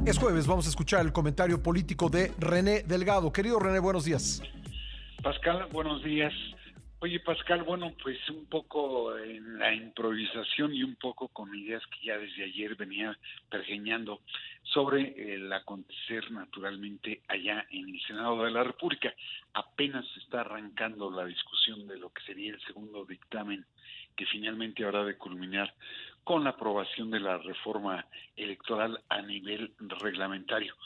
Es jueves, vamos a escuchar el comentario político de René Delgado. Querido René, buenos días. Pascal, buenos días. Oye, Pascal, bueno, pues un poco en la improvisación y un poco con ideas que ya desde ayer venía pergeñando sobre el acontecer naturalmente allá en el Senado de la República. Apenas se está arrancando la discusión de lo que sería el segundo dictamen que finalmente habrá de culminar con la aprobación de la reforma electoral a nivel reglamentario.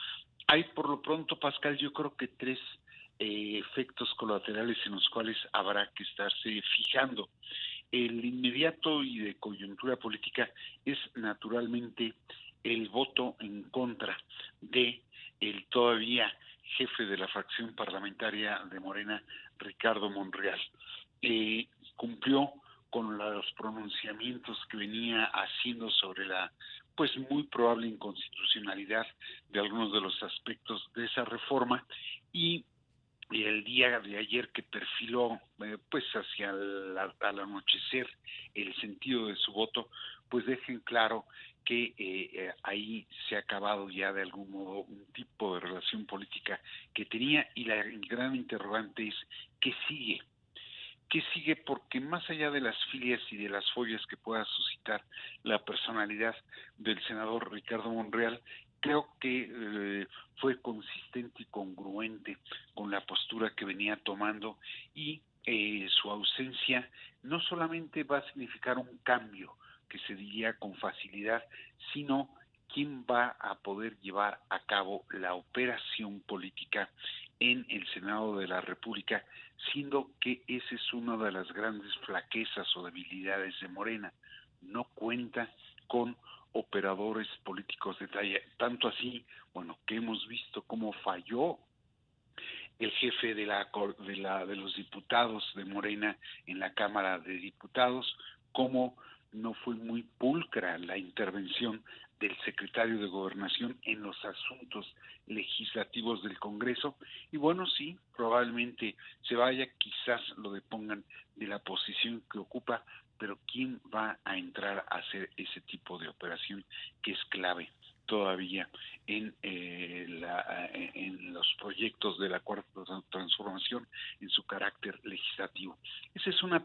Hay por lo pronto, Pascal, yo creo que tres efectos colaterales en los cuales habrá que estarse fijando. El inmediato y de coyuntura política es naturalmente el voto en contra de el todavía jefe de la fracción parlamentaria de Morena, Ricardo Monreal. Cumplió con los pronunciamientos que venía haciendo sobre la pues muy probable inconstitucionalidad de algunos de los aspectos de esa reforma y el día de ayer que perfiló pues hacia al anochecer el sentido de su voto, pues dejen claro que ahí se ha acabado ya de algún modo un tipo de relación política que tenía, y la gran interrogante es ¿qué sigue? ¿Qué sigue? Porque más allá de las filias y de las follas que pueda suscitar la personalidad del senador Ricardo Monreal, creo que fue consistente y congruente con la postura que venía tomando, y su ausencia no solamente va a significar un cambio que se diría con facilidad, sino quién va a poder llevar a cabo la operación política en el Senado de la República, siendo que esa es una de las grandes flaquezas o debilidades de Morena. No cuenta con operadores políticos de talla, tanto así, bueno, que hemos visto cómo falló el jefe de los diputados de Morena en la Cámara de Diputados, cómo no fue muy pulcra la intervención del secretario de Gobernación en los asuntos legislativos del Congreso, y bueno, sí, probablemente se vaya, quizás lo depongan de la posición que ocupa, pero ¿quién va a entrar a hacer ese tipo de operación que es clave todavía en los proyectos de la Cuarta Transformación en su carácter legislativo? Esa es un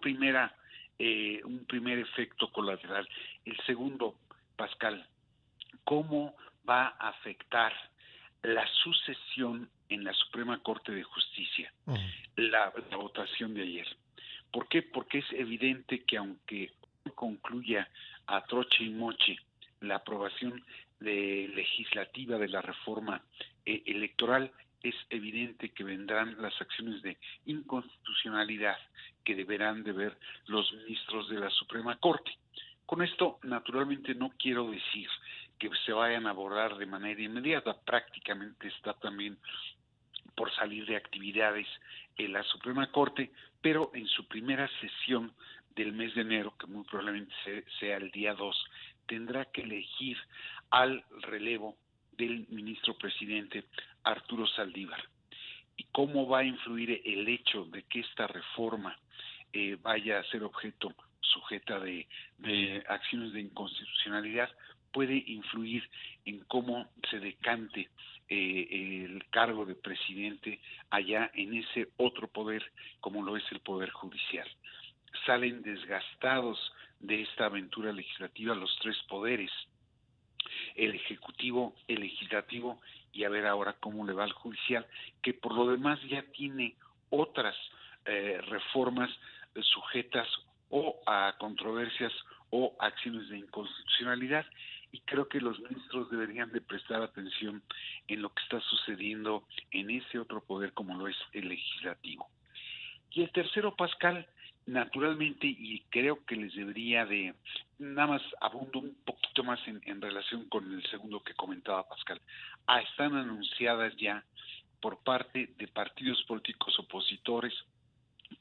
primer efecto colateral. El segundo, Pascal, ¿cómo va a afectar la sucesión en la Suprema Corte de Justicia, la votación de ayer? ¿Por qué? Porque es evidente que aunque concluya a troche y moche la aprobación legislativa de la reforma electoral, es evidente que vendrán las acciones de inconstitucionalidad que deberán de ver los ministros de la Suprema Corte. Con esto, naturalmente, no quiero decir que se vayan a abordar de manera inmediata, prácticamente está también por salir de actividades en la Suprema Corte, pero en su primera sesión del mes de enero, que muy probablemente sea el día 2, tendrá que elegir al relevo del ministro presidente Arturo Saldívar. ¿Y cómo va a influir el hecho de que esta reforma vaya a ser objeto sujeta de acciones de inconstitucionalidad? Puede influir en cómo se decante el cargo de presidente allá en ese otro poder como lo es el Poder Judicial. Salen desgastados de esta aventura legislativa los tres poderes, el Ejecutivo, el Legislativo y a ver ahora cómo le va al Judicial, que por lo demás ya tiene otras reformas sujetas o a controversias o acciones de inconstitucionalidad, y creo que los ministros deberían de prestar atención en lo que está sucediendo en ese otro poder como lo es el legislativo. Y el tercero, Pascal, naturalmente, y creo que les debería de, nada más abundo un poquito más en relación con el segundo que comentaba Pascal, están anunciadas ya por parte de partidos políticos opositores,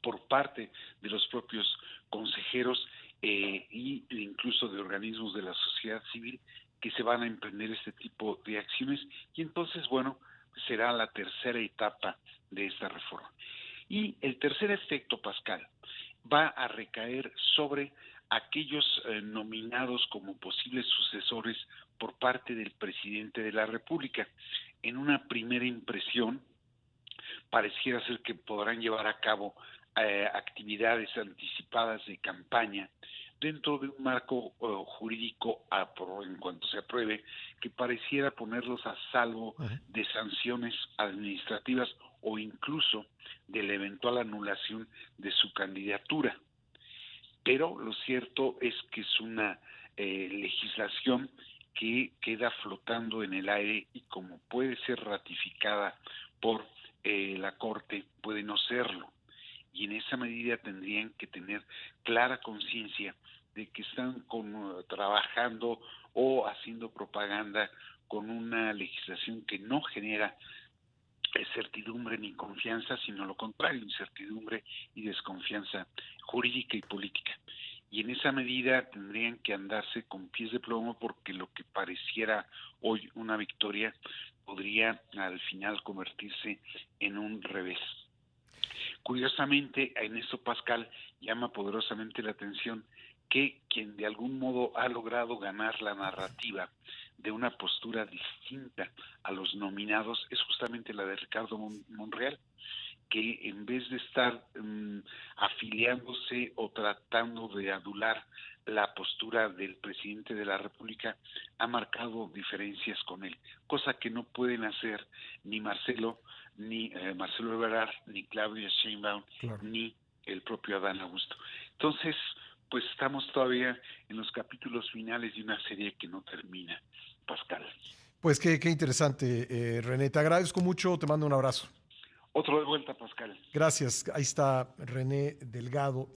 por parte de los propios consejeros e incluso de organismos de la sociedad civil que se van a emprender este tipo de acciones, y entonces, bueno, será la tercera etapa de esta reforma. Y el tercer efecto, Pascal, va a recaer sobre aquellos nominados como posibles sucesores por parte del presidente de la República. En una primera impresión, pareciera ser que podrán llevar a cabo actividades anticipadas de campaña dentro de un marco jurídico en cuanto se apruebe, que pareciera ponerlos a salvo de sanciones administrativas o incluso de la eventual anulación de su candidatura. Pero lo cierto es que es una legislación que queda flotando en el aire y como puede ser ratificada por la Corte, puede no serlo. Y en esa medida tendrían que tener clara conciencia de que están trabajando o haciendo propaganda con una legislación que no genera certidumbre ni confianza, sino lo contrario, incertidumbre y desconfianza jurídica y política. Y en esa medida tendrían que andarse con pies de plomo porque lo que pareciera hoy una victoria podría al final convertirse en un revés. Curiosamente, en esto Pascal llama poderosamente la atención que quien de algún modo ha logrado ganar la narrativa de una postura distinta a los nominados es justamente la de Ricardo Monreal, que en vez de estar afiliándose o tratando de adular la postura del presidente de la República, ha marcado diferencias con él, cosa que no pueden hacer ni Marcelo Ebrard, ni Claudia Sheinbaum, claro, ni el propio Adán Augusto. Entonces, pues estamos todavía en los capítulos finales de una serie que no termina, Pascal. Pues qué interesante, René. Te agradezco mucho, te mando un abrazo. Otro de vuelta, Pascal. Gracias. Ahí está René Delgado.